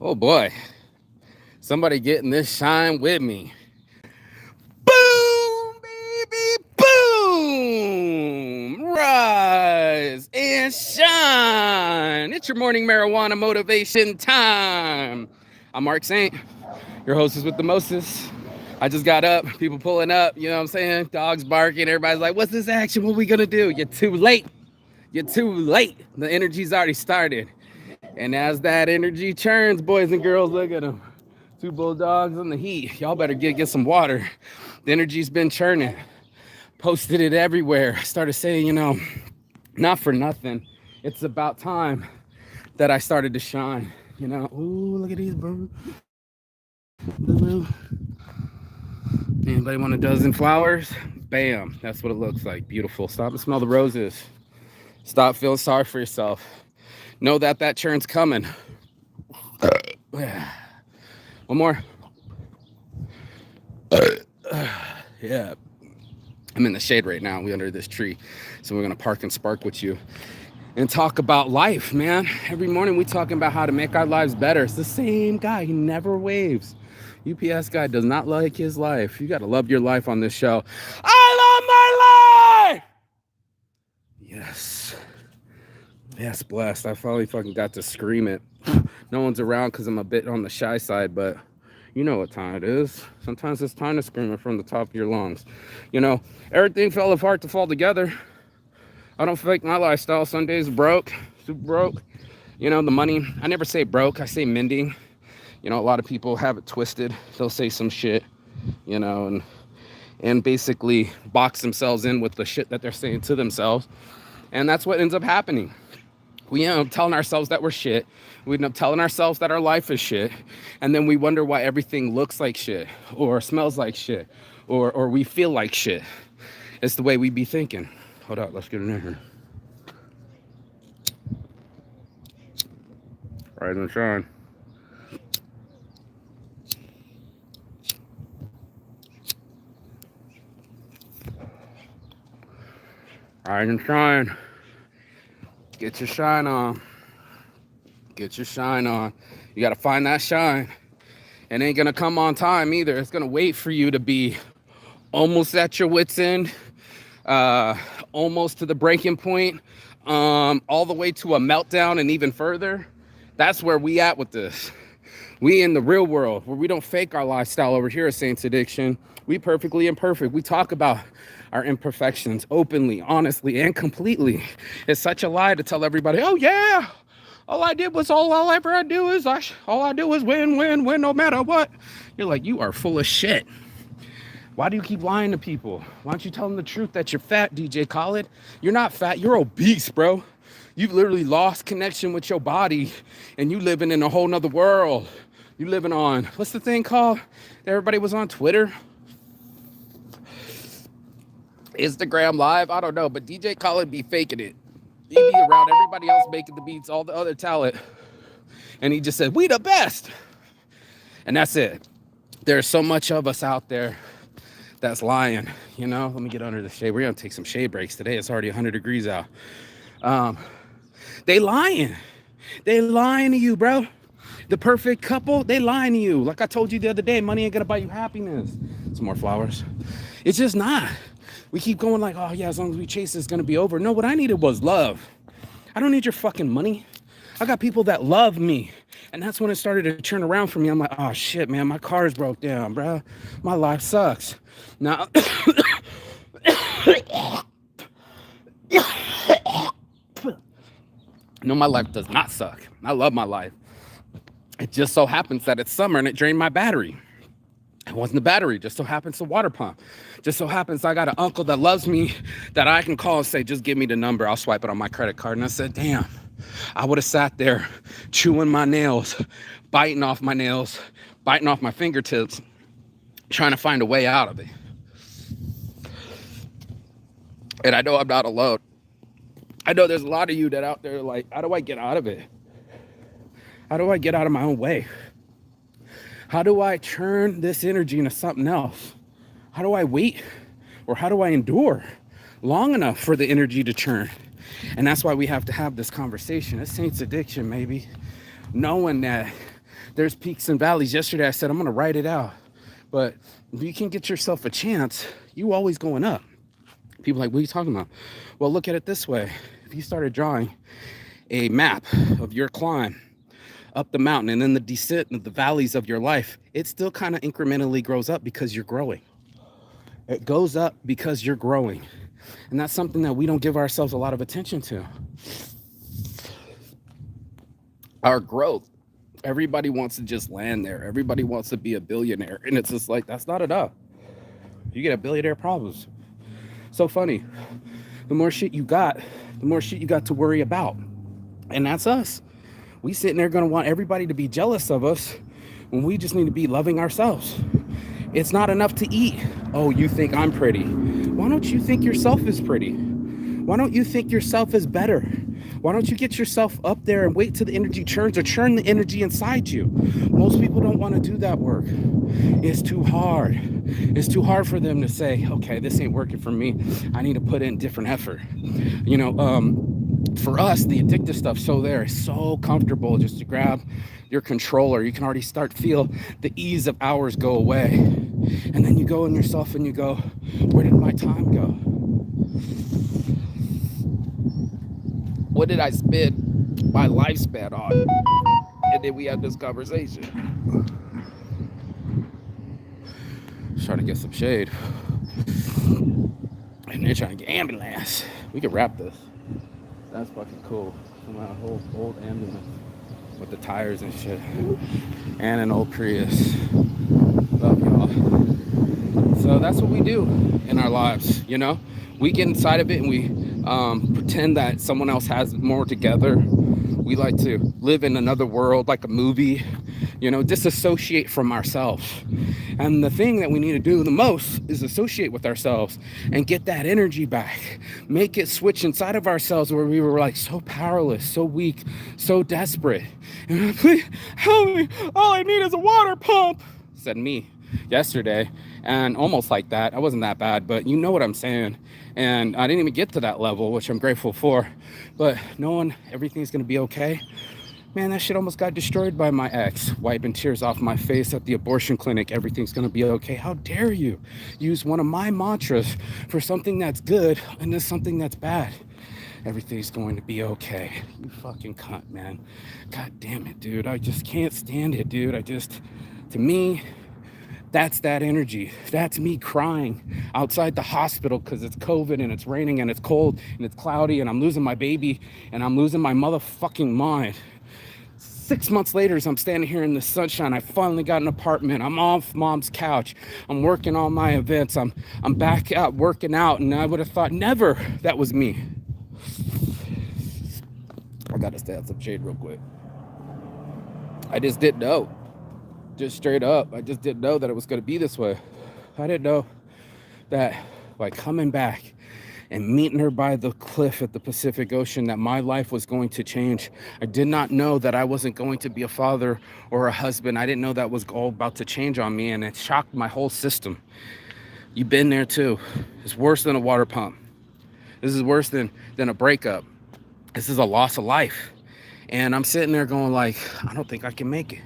Oh boy, somebody getting this shine with me. Boom, baby, boom! Rise and shine. It's your morning marijuana motivation time. I'm Mark Saint, your hostess with the Moses. I just got up, people pulling up, you know what I'm saying? Dogs barking, everybody's like, what's this action? What we gonna do? You're too late. You're too late. The energy's already started. And as that energy churns, boys and girls, look at them. Two bulldogs in the heat. Y'all better get some water. The energy's been churning. Posted it everywhere. Started saying, not for nothing. It's about time that I started to shine. Ooh, look at these birds. Anybody want a dozen flowers? Bam. That's what it looks like. Beautiful. Stop and smell the roses. Stop feeling sorry for yourself. Know that churn's coming. One more. Yeah. I'm in the shade right now. We're under this tree. So we're going to park and spark with you and talk about life, man. Every morning we talking about how to make our lives better. It's the same guy. He never waves. UPS guy does not like his life. You got to love your life on this show. I love my life! Yes. Yes, blessed. I finally fucking got to scream it. No one's around because I'm a bit on the shy side, but you know what time it is. Sometimes it's time to scream it from the top of your lungs. Everything fell apart to fall together. I don't fake my lifestyle. Some days broke, super broke. The money, I never say broke, I say mending. A lot of people have it twisted. They'll say some shit, and basically box themselves in with the shit that they're saying to themselves. And that's what ends up happening. We end up telling ourselves that we're shit. We end up telling ourselves that our life is shit. And then we wonder why everything looks like shit or smells like shit or we feel like shit. It's the way we be thinking. Hold up, let's get in here. Rise and shine. Rise and shine. Get your shine on. Get your shine on. You got to find that shine. It ain't going to come on time either. It's going to wait for you to be almost at your wit's end, almost to the breaking point, all the way to a meltdown and even further. That's where we at with this. We in the real world where we don't fake our lifestyle over here at Saints Addiction. We perfectly imperfect. We talk about our imperfections openly, honestly, and completely. It's such a lie to tell everybody, oh yeah, all I do is win, no matter what. You're like, you are full of shit. Why do you keep lying to people? Why don't you tell them the truth that you're fat, DJ Khaled? You're not fat, you're obese, bro. You've literally lost connection with your body and you living in a whole nother world. You living on, what's the thing called? Everybody was on Twitter. Instagram Live, I don't know, but DJ Khaled be faking it. He be around everybody else making the beats, all the other talent. And he just said, we the best. And that's it. There's so much of us out there that's lying, Let me get under the shade. We're going to take some shade breaks today. It's already 100 degrees out. They lying. They lying to you, bro. The perfect couple, they lying to you. Like I told you the other day, money ain't going to buy you happiness. Some more flowers. It's just not. We keep going like, oh yeah, as long as we chase, it's gonna be over. No, what I needed was love. I don't need your fucking money. I got people that love me. And that's when it started to turn around for me. I'm like, oh shit, man, my car's broke down, bro. My life sucks. Now, no, my life does not suck. I love my life. It just so happens that it's summer and it drained my battery. It wasn't the battery, just so happens the water pump. Just so happens I got an uncle that loves me that I can call and say, just give me the number. I'll swipe it on my credit card. And I said, damn, I would have sat there chewing my nails, biting off my nails, biting off my fingertips, trying to find a way out of it. And I know I'm not alone. I know there's a lot of you that out there like, how do I get out of it? How do I get out of my own way? How do I turn this energy into something else? How do I wait? Or how do I endure long enough for the energy to churn? And that's why we have to have this conversation. It's Saints Addiction, maybe. Knowing that There's peaks and valleys. Yesterday I said I'm going to write it out. But if you can get yourself a chance, you always going up. People are like, what are you talking about? Well, look at it this way. If you started drawing a map of your climb up the mountain and then the descent of the valleys of your life, it still kind of incrementally grows up because you're growing. It goes up because you're growing. And that's something that we don't give ourselves a lot of attention to. Our growth. Everybody wants to just land there. Everybody wants to be a billionaire. And it's just like, that's not enough. You get a billionaire problems. So funny. The more shit you got, the more shit you got to worry about. And that's us. We sitting there going to want everybody to be jealous of us when we just need to be loving ourselves. It's not enough to eat. Oh, you think I'm pretty. Why don't you think yourself is pretty? Why don't you think yourself is better? Why don't you get yourself up there and wait till the energy churns or churn the energy inside you? Most people don't want to do that work. It's too hard. It's too hard for them to say, okay, this ain't working for me. I need to put in different effort. You know, for us, the addictive stuff, it's so comfortable just to grab your controller. You can already start feel the ease of hours go away. And then you go in yourself and you go, where did my time go? What did I spend my lifespan on? And then we had this conversation. Trying to get some shade. And they're trying to get ambulance. We could wrap this. That's fucking cool. Some whole old ambulance with the tires and shit. And an old Prius. Love y'all. So that's what we do in our lives, you know? We get inside of it and we pretend that someone else has more together. We like to live in another world like a movie, you know, disassociate from ourselves. And the thing that we need to do the most is associate with ourselves and get that energy back. Make it switch inside of ourselves where we were like so powerless, so weak, so desperate. And like, please help me. All I need is a water pump, said me yesterday. And almost like that. I wasn't that bad, but you know what I'm saying. And I didn't even get to that level, which I'm grateful for. But knowing everything's going to be okay, man, that shit almost got destroyed by my ex. Wiping tears off my face at the abortion clinic. Everything's going to be okay. How dare you use one of my mantras for something that's good and then something that's bad? Everything's going to be okay. You fucking cunt, man. God damn it, dude. I just can't stand it, dude. To me, that's that energy. That's me crying outside the hospital because it's COVID and it's raining and it's cold and it's cloudy and I'm losing my baby and I'm losing my motherfucking mind. 6 months later, as I'm standing here in the sunshine, I finally got an apartment. I'm off mom's couch. I'm working on my events. I'm back out working out, and I would have thought never that was me. I gotta stay out some shade real quick. I just didn't know. Just straight up, I just didn't know that it was going to be this way. I didn't know that by coming back and meeting her by the cliff at the Pacific Ocean that my life was going to change. I did not know that I wasn't going to be a father or a husband. I didn't know that was all about to change on me, and it shocked my whole system. You've been there too. It's worse than a water pump. This is worse than a breakup. This is a loss of life. And I'm sitting there going like, I don't think I can make it.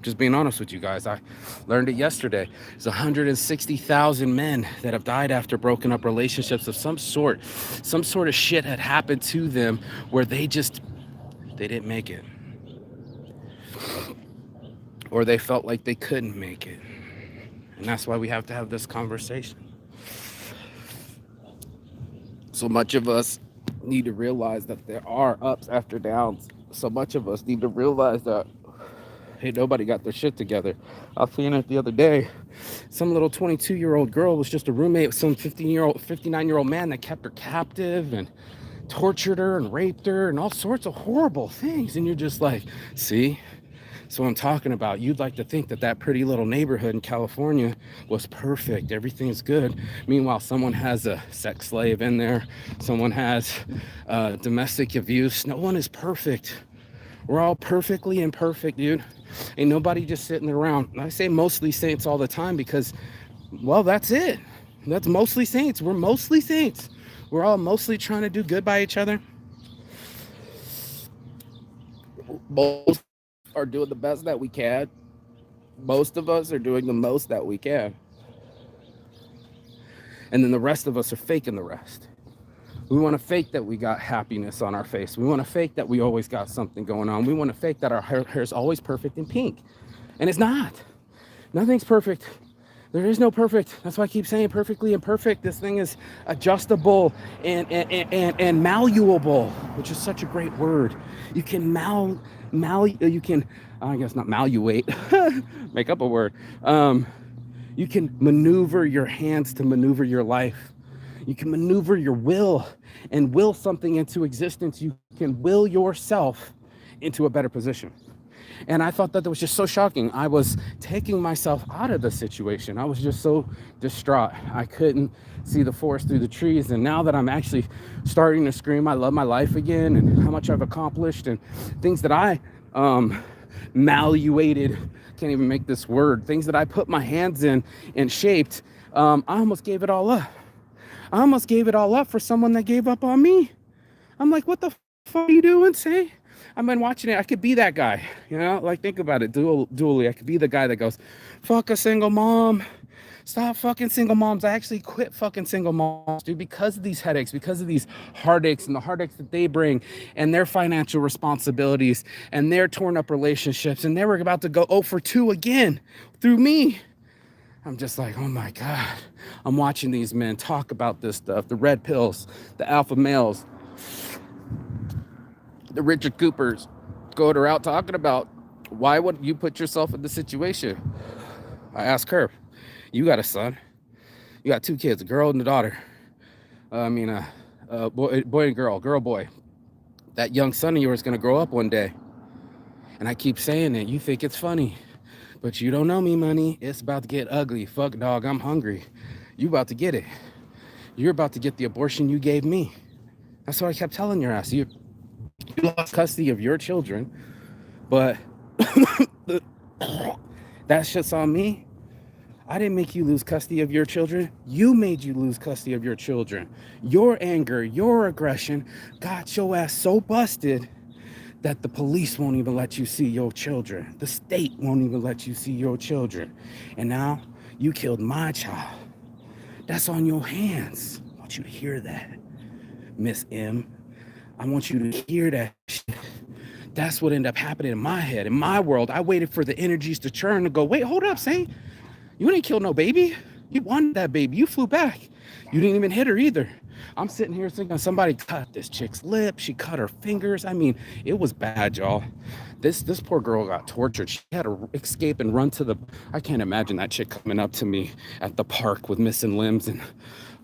Just being honest with you guys, I learned it yesterday. There's 160,000 men that have died after broken up relationships of some sort. Some sort of shit had happened to them where they didn't make it. Or they felt like they couldn't make it. And that's why we have to have this conversation. So much of us need to realize that there are ups after downs. So much of us need to realize that hey, nobody got their shit together. I was seeing it the other day. Some little 22-year-old girl was just a roommate with some 59-year-old man that kept her captive and tortured her and raped her and all sorts of horrible things. And you're just like, see? So I'm talking about, you'd like to think that that pretty little neighborhood in California was perfect. Everything's good. Meanwhile, someone has a sex slave in there. Someone has domestic abuse. No one is perfect. We're all perfectly imperfect, dude. Ain't nobody just sitting around. I say mostly saints all the time because, well, that's it. That's mostly saints. We're mostly saints. We're all mostly trying to do good by each other. are doing the best that we can. Most of us are doing the most that we can. And then the rest of us are faking the rest. We want to fake that we got happiness on our face. We want to fake that we always got something going on. We want to fake that our hair is always perfect and pink. And it's not. Nothing's perfect. There is no perfect. That's why I keep saying perfectly imperfect. This thing is adjustable and malleable, which is such a great word. You can you can, I guess not malleate, make up a word. You can maneuver your hands to maneuver your life. You can maneuver your will and will something into existence. You can will yourself into a better position. And I thought that was just so shocking. I was taking myself out of the situation. I was just so distraught. I couldn't see the forest through the trees. And now that I'm actually starting to scream, I love my life again and how much I've accomplished and things that I malleated, can't even make this word, things that I put my hands in and shaped, I almost gave it all up. I almost gave it all up for someone that gave up on me. I'm like, what the fuck are you doing, say? I've been watching it. I could be that guy, you know, like think about it dually. I could be the guy that goes, fuck a single mom. Stop fucking single moms. I actually quit fucking single moms, dude, because of these headaches, because of these heartaches and the heartaches that they bring and their financial responsibilities and their torn up relationships. And they were about to go 0 for 2 again through me. I'm just like, oh my God. I'm watching these men talk about this stuff, the red pills, the alpha males, the Richard Coopers, going around talking about why would you put yourself in this situation? I asked her, you got a son, you got 2 kids, a girl and a daughter. Boy and girl, boy. That young son of yours is gonna grow up one day. And I keep saying it, you think it's funny, but you don't know me, money. It's about to get ugly. Fuck dog, I'm hungry. You about to get it. You're about to get the abortion you gave me. That's what I kept telling your ass. You lost custody of your children, but that shit's on me. I didn't make you lose custody of your children. You made you lose custody of your children. Your anger, your aggression got your ass so busted that the police won't even let you see your children. The state won't even let you see your children. And now you killed my child. That's on your hands. I want you to hear that, Miss M. I want you to hear that shit. That's what ended up happening in my head, in my world. I waited for the energies to churn to go, wait, hold up, Saint. You didn't kill no baby. You wanted that baby. You flew back. You didn't even hit her either. I'm sitting here thinking somebody cut this chick's lip. She cut her fingers. I mean, it was bad, y'all. This poor girl got tortured. She had to escape and run to the... I can't imagine that chick coming up to me at the park with missing limbs and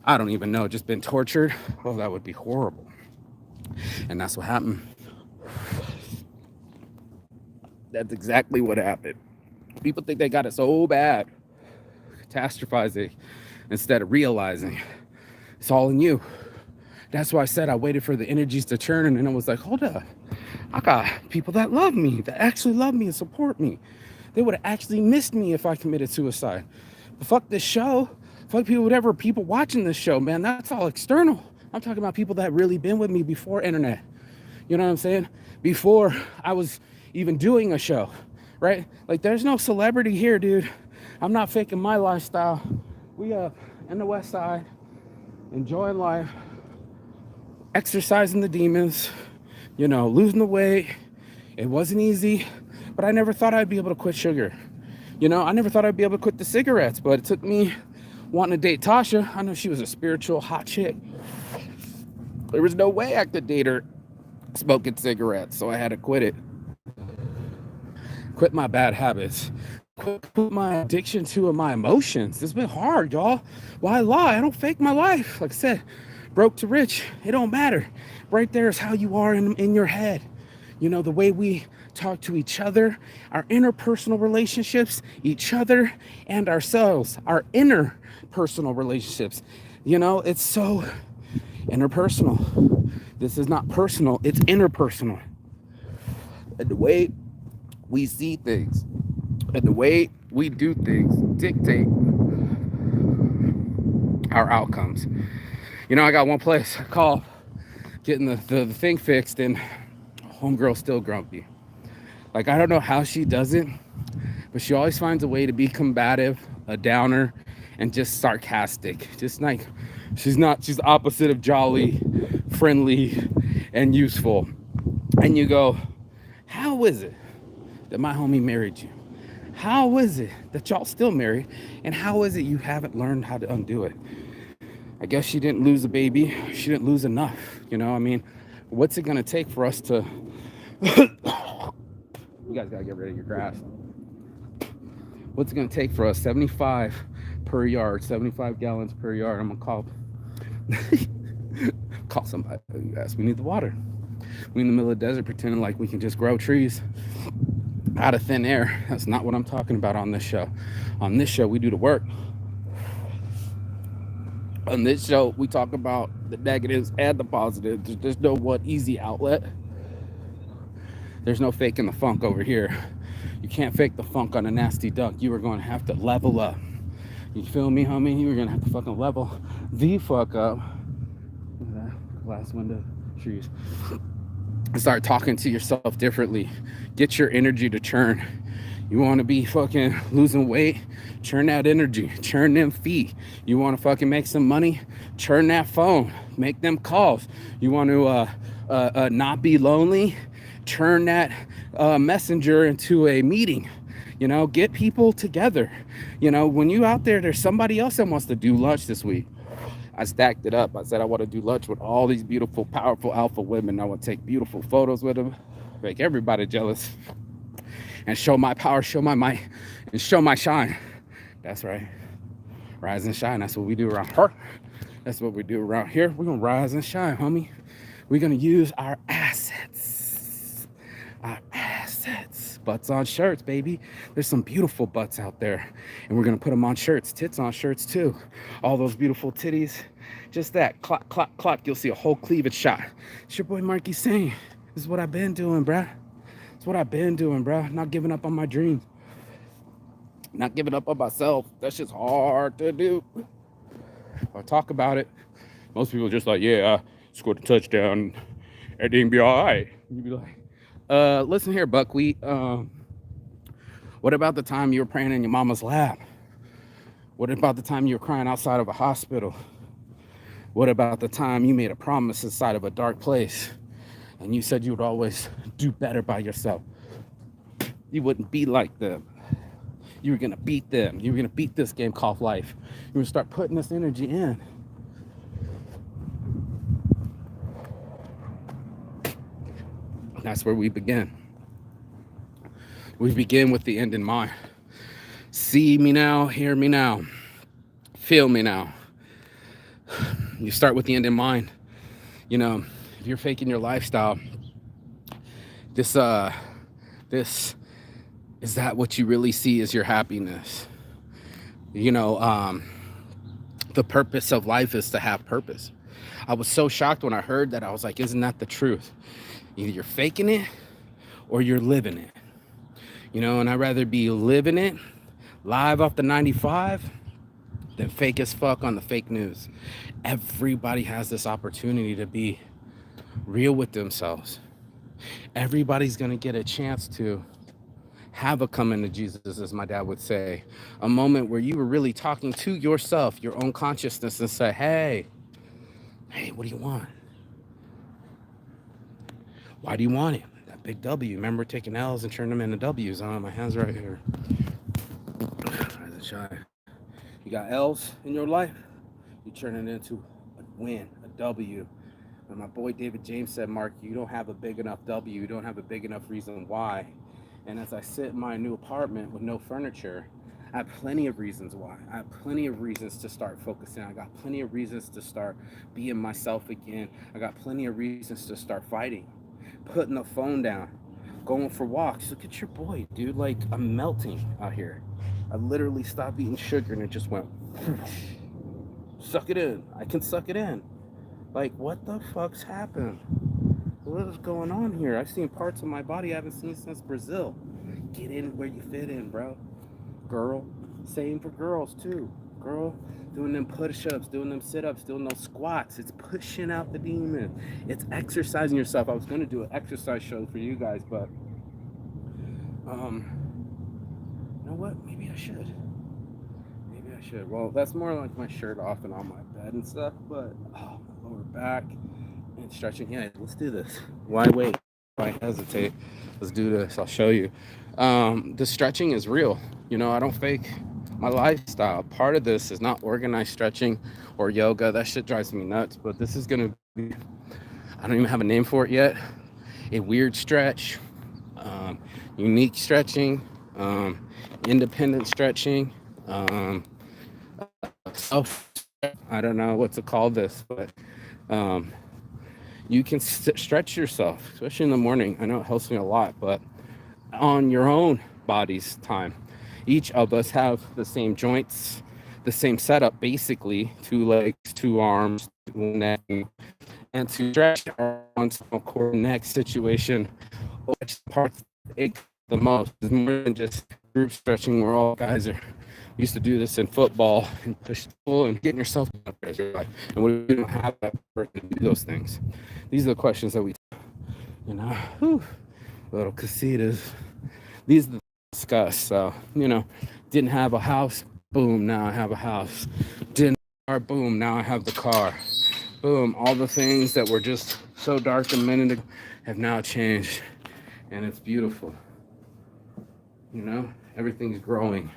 I don't even know, just been tortured. Oh, that would be horrible. And that's what happened. That's exactly what happened. People think they got it so bad, catastrophizing instead of realizing it's all in you. That's why I said I waited for the energies to turn, and then I was like, hold up. I got people that love me, that actually love me and support me. They would have actually missed me if I committed suicide. But fuck this show. Fuck people, whatever people watching this show, man. That's all external. I'm talking about people that really been with me before internet. You know what I'm saying? Before I was even doing a show, right? Like, there's no celebrity here, dude. I'm not faking my lifestyle. We up in the West Side, enjoying life, exercising the demons, you know, losing the weight. It wasn't easy, but I never thought I'd be able to quit sugar. You know, I never thought I'd be able to quit the cigarettes, but it took me wanting to date Tasha. I know she was a spiritual hot chick. There was no way I could date her smoking cigarettes, so I had to quit it. Quit my bad habits. Quit my addiction to my emotions. It's been hard, y'all. Why lie? I don't fake my life. Like I said, broke to rich, it don't matter. Right there is how you are in your head. You know, the way we talk to each other, our interpersonal relationships, each other and ourselves, our interpersonal relationships. You know, it's so interpersonal. This is not personal, it's interpersonal. And the way we see things and the way we do things dictate our outcomes. You know, I got one place I call getting the thing fixed, and homegirl's still grumpy. Like, I don't know how she does it, but she always finds a way to be combative, a downer, and just sarcastic. Just like, she's the opposite of jolly, friendly, and useful. And you go, how is it that my homie married you? How is it that y'all still married? And how is it you haven't learned how to undo it? I guess she didn't lose a baby. She didn't lose enough. You know, I mean, what's it going to take for us to... You guys got to get rid of your grass. What's it going to take for us? 75 per yard, 75 gallons per yard. I'm going to call somebody. Yes, we need the water. We're in the middle of the desert pretending like we can just grow trees out of thin air. That's not what I'm talking about on this show. On this show, we do the work. On this show, we talk about the negatives and the positives. There's no one easy outlet. There's no faking the funk over here. You can't fake the funk on a nasty dunk. You are going to have to level up. You feel me, homie? You are going to have to fucking level the fuck up. Look at that glass window, trees. Start talking to yourself differently. Get your energy to churn. You want to be fucking losing weight? Churn that energy. Churn them feet. You want to fucking make some money? Churn that phone. Make them calls. You want to not be lonely? Turn that messenger into a meeting. You know, get people together. You know, when you out there, there's somebody else that wants to do lunch this week. I stacked it up. I said I want to do lunch with all these beautiful, powerful alpha women. I want to take beautiful photos with them, make everybody jealous, and show my power, show my might, and show my shine. That's right. Rise and shine. That's what we do around here. That's what we do around here. We're going to rise and shine, homie. We're going to use our assets. Our assets. Butts on shirts, baby. There's some beautiful butts out there. And we're going to put them on shirts. Tits on shirts, too. All those beautiful titties. Just that. Clock, clock, clock. You'll see a whole cleavage shot. It's your boy Marky saying, this is what I've been doing, bruh. It's what I've been doing, bruh. Not giving up on my dreams. Not giving up on myself. That's just hard to do. I'll talk about it. Most people are just like, yeah, I scored a touchdown. Everything be all right. You'd be like, listen here, Buckwheat. What about the time you were praying in your mama's lap? What about the time you were crying outside of a hospital? What about the time you made a promise inside of a dark place and you said you would always do better by yourself? You wouldn't be like them. You were going to beat them. You were going to beat this game called life. You were going to start putting this energy in. That's where we begin. We begin with the end in mind. See me now, hear me now, feel me now. You start with the end in mind. You know, if you're faking your lifestyle, this is that what you really see as your happiness? You know, the purpose of life is to have purpose. I was so shocked when I heard that. I was like, isn't that the truth? Either you're faking it or you're living it. You know, and I'd rather be living it live off the 95 than fake as fuck on the fake news. Everybody has this opportunity to be real with themselves. Everybody's going to get a chance to have a come into Jesus, as my dad would say. A moment where you were really talking to yourself, your own consciousness, and say, hey, what do you want? Why do you want it? That big W. Remember taking L's and turning them into W's. My hand's right here. Rise and shine. You got L's in your life, you turn it into a win, a W. And my boy David James said, Mark, you don't have a big enough W. You don't have a big enough reason why. And as I sit in my new apartment with no furniture, I have plenty of reasons why. I have plenty of reasons to start focusing. I got plenty of reasons to start being myself again. I got plenty of reasons to start fighting, putting the phone down, going for walks. Look at your boy, dude. Like, I'm melting out here. I literally stopped eating sugar and it just went, suck it in. I can suck it in. Like, what the fuck's happened? What is going on here? I've seen parts of my body I haven't seen since Brazil. Get in where you fit in, bro. Girl. Same for girls, too. Girl, doing them push-ups, doing them sit-ups, doing those squats. It's pushing out the demon. It's exercising yourself. I was going to do an exercise show for you guys, but You know what? Maybe I should. Well, that's more like my shirt off and on my bed and stuff, but my lower back and stretching. Yeah, let's do this. Why wait? Why hesitate? Let's do this. I'll show you. The stretching is real. I don't fake my lifestyle. Part of this is not organized stretching or yoga. That shit drives me nuts, but this is going to be, I don't even have a name for it yet. A weird stretch, unique stretching, independent stretching, I don't know what to call this, but you can stretch yourself, especially in the morning. I know it helps me a lot, but on your own body's time. Each of us have the same joints, the same setup, basically 2 legs, 2 arms, 1 neck, and to stretch our core neck situation, which parts ache the most is more than just group stretching. We're all guys used to do this in football and push pull and getting yourself up there. And we don't have that person to do those things. These are the questions that we, little casitas. These are the discuss. So, didn't have a house, boom, now I have a house. Didn't have a car, boom, now I have the car. Boom, all the things that were just so dark a minute ago have now changed. And it's beautiful. Everything's growing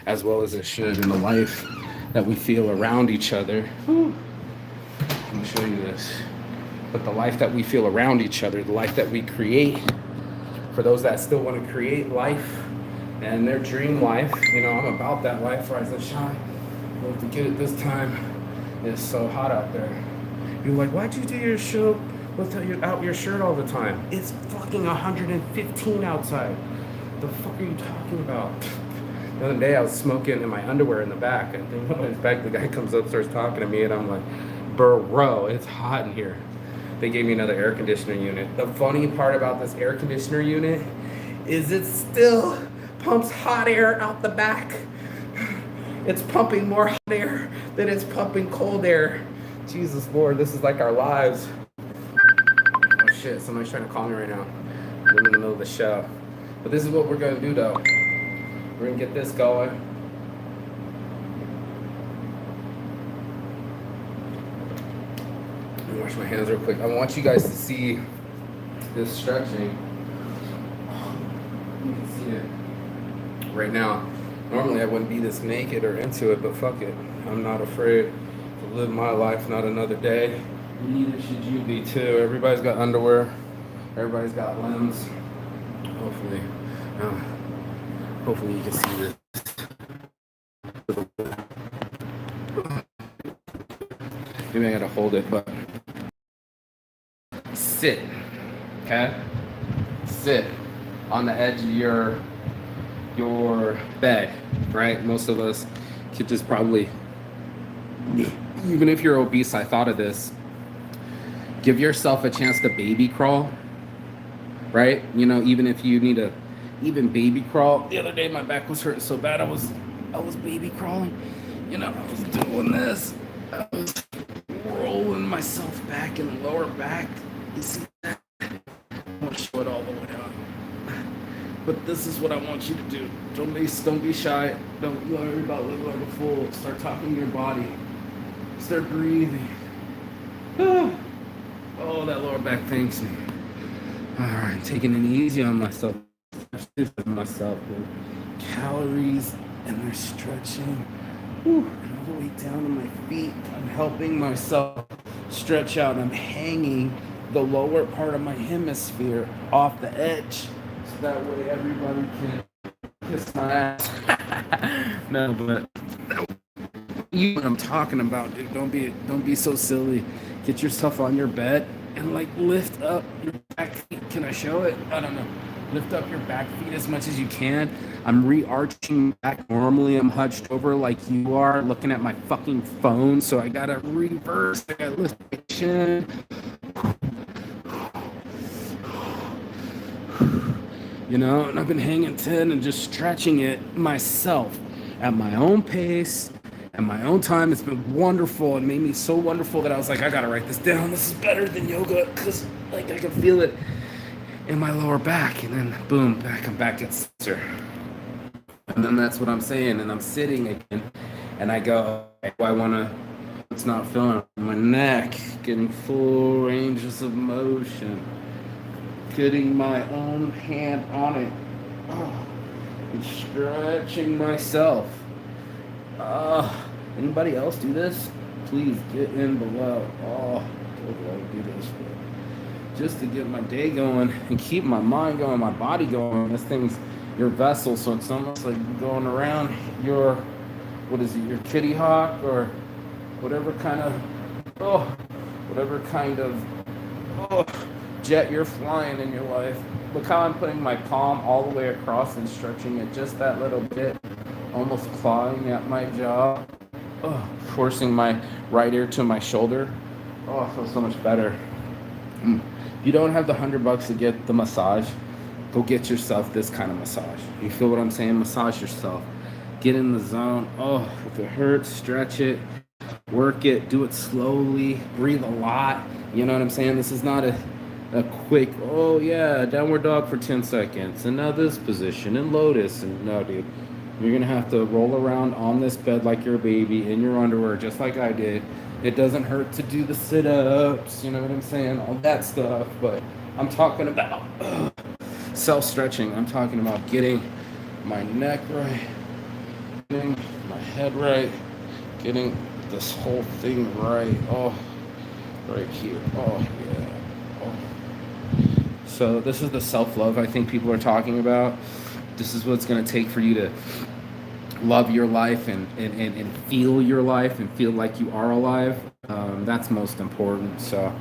as well as it should in the life that we feel around each other. Let me show you this. But the life that we feel around each other, the life that we create, for those that still want to create life and their dream life, I'm about that life, rise and shine. We'll have to get it this time. It's so hot out there. You're like, why'd you do your show without your shirt all the time? It's fucking 115 outside. The fuck are you talking about? The other day I was smoking in my underwear in the back, and then when I was back, the guy comes up, starts talking to me, and I'm like, bro, it's hot in here. They gave me another air conditioner unit. The funny part about this air conditioner unit is it still pumps hot air out the back. It's pumping more hot air than it's pumping cold air. Jesus Lord, this is like our lives. Oh shit, somebody's trying to call me right now. I'm in the middle of the show. But this is what we're gonna do though. We're gonna get this going. Let me wash my hands real quick. I want you guys to see this stretching. You can see it right now. Normally I wouldn't be this naked or into it, but fuck it. I'm not afraid to live my life, not another day. Neither should you be too. Everybody's got underwear. Everybody's got limbs. Hopefully you can see this. Maybe I gotta hold it, but sit, okay? Sit on the edge of your bed, right? Most of us could just probably, even if you're obese, I thought of this, give yourself a chance to baby crawl, right? Even if you need to even baby crawl. The other day my back was hurting so bad I was baby crawling. I was doing this. I was rolling myself back in the lower back. You see that? I won't show it all the way down. But this is what I want you to do. Don't be shy. Don't worry about looking like a fool. Start talking to your body. Start breathing. Oh, that lower back thanks me. Alright, taking it easy on myself. Myself with calories, and they're stretching. And all the way down to my feet. I'm helping myself stretch out. I'm hanging the lower part of my hemisphere off the edge, so that way everybody can kiss my ass. No, but you know what I'm talking about, dude. Don't be so silly. Get yourself on your bed and lift up your back feet. Can I show it? I don't know. Lift up your back feet as much as you can. I'm re-arching back. Normally I'm hunched over like you are, looking at my fucking phone. So I gotta reverse. I gotta lift my chin. And I've been hanging 10 and just stretching it myself at my own pace, at my own time. It's been wonderful. It made me so wonderful that I was like, I gotta write this down. This is better than yoga, because I can feel it. in my lower back, and then boom, I'm back at center. And then that's what I'm saying, and I'm sitting again, and I go, I want to, it's not feeling my neck, getting full ranges of motion, getting my own hand on it, and stretching myself. Anybody else do this? Please get in below. I do this just to get my day going and keep my mind going, my body going. This thing's your vessel, so it's almost like going around your, what is it, your kitty hawk or whatever kind of jet you're flying in your life. Look how I'm putting my palm all the way across and stretching it just that little bit, almost clawing at my jaw, forcing my right ear to my shoulder. It feels so much better. If you don't have the $100 to get the massage, go get yourself this kind of massage. You feel what I'm saying? Massage yourself. Get in the zone. If it hurts, stretch it, work it, do it slowly, breathe a lot. You know what I'm saying? This is not a quick, downward dog for 10 seconds, and now this position, and lotus, and no, dude. You're gonna have to roll around on this bed like you're a baby in your underwear, just like I did. It doesn't hurt to do the sit-ups, you know what I'm saying? All that stuff, but I'm talking about self-stretching. I'm talking about getting my neck right, getting my head right, getting this whole thing right. Right here. So this is the self-love I think people are talking about. This is what it's going to take for you to love your life and feel your life and feel like you are alive. That's most important. So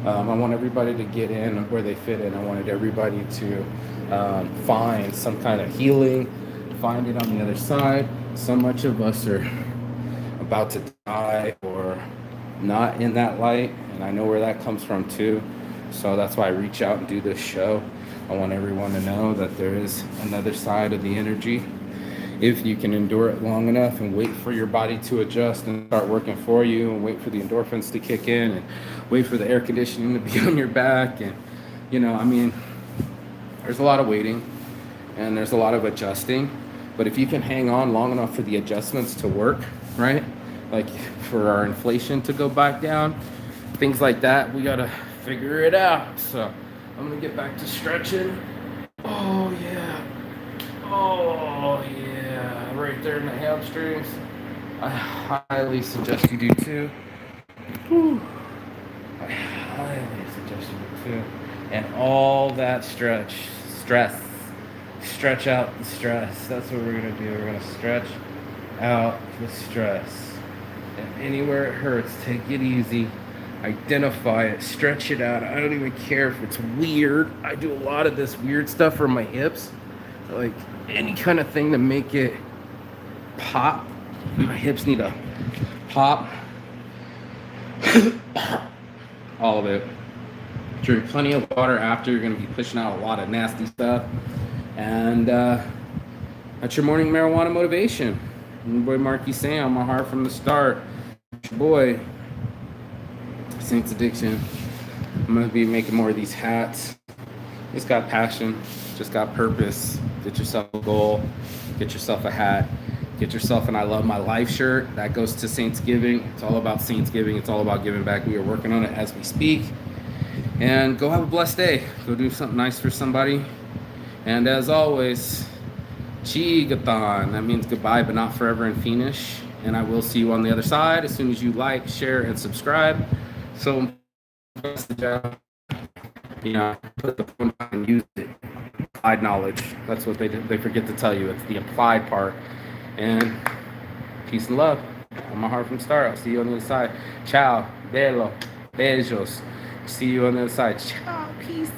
I want everybody to get in where they fit in. I wanted everybody to find some kind of healing, find it on the other side. So much of us are about to die or not in that light, and I know where that comes from too. So that's why I reach out and do this show. I want everyone to know that there is another side of the energy. If you can endure it long enough and wait for your body to adjust and start working for you, and wait for the endorphins to kick in, and wait for the air conditioning to be on your back, and there's a lot of waiting and there's a lot of adjusting. But if you can hang on long enough for the adjustments to work, right? Like for our inflation to go back down, things like that, we gotta figure it out. So I'm gonna get back to stretching. Right there in the hamstrings. I highly suggest you do too. I highly suggest you do too. And all that stress. Stretch out the stress. That's what we're gonna do. We're gonna stretch out the stress. And anywhere it hurts, take it easy. Identify it, stretch it out. I don't even care if it's weird. I do a lot of this weird stuff for my hips. Like any kind of thing to make it pop. My hips need a pop. All of it. Drink plenty of water after. You're going to be pushing out a lot of nasty stuff. And that's your morning marijuana motivation. My boy Marky Sam, my heart from the start. Your boy Saints Addiction. I'm going to be making more of these hats. Just got passion, just got purpose. Get yourself a goal, get yourself a hat, get yourself an I Love My Life shirt. That goes to Saintsgiving. It's all about Saintsgiving. It's all about giving back. We are working on it as we speak. And go have a blessed day. Go do something nice for somebody. And as always, Chigathon. That means goodbye, but not forever in Finnish. And I will see you on the other side as soon as you like, share, and subscribe. So, put the phone down and use it. Applied knowledge. That's what they forget to tell you. It's the applied part. And peace and love. On my heart from start. I'll see you on the other side. Ciao. Bello. Beijos. See you on the other side. Ciao. Peace.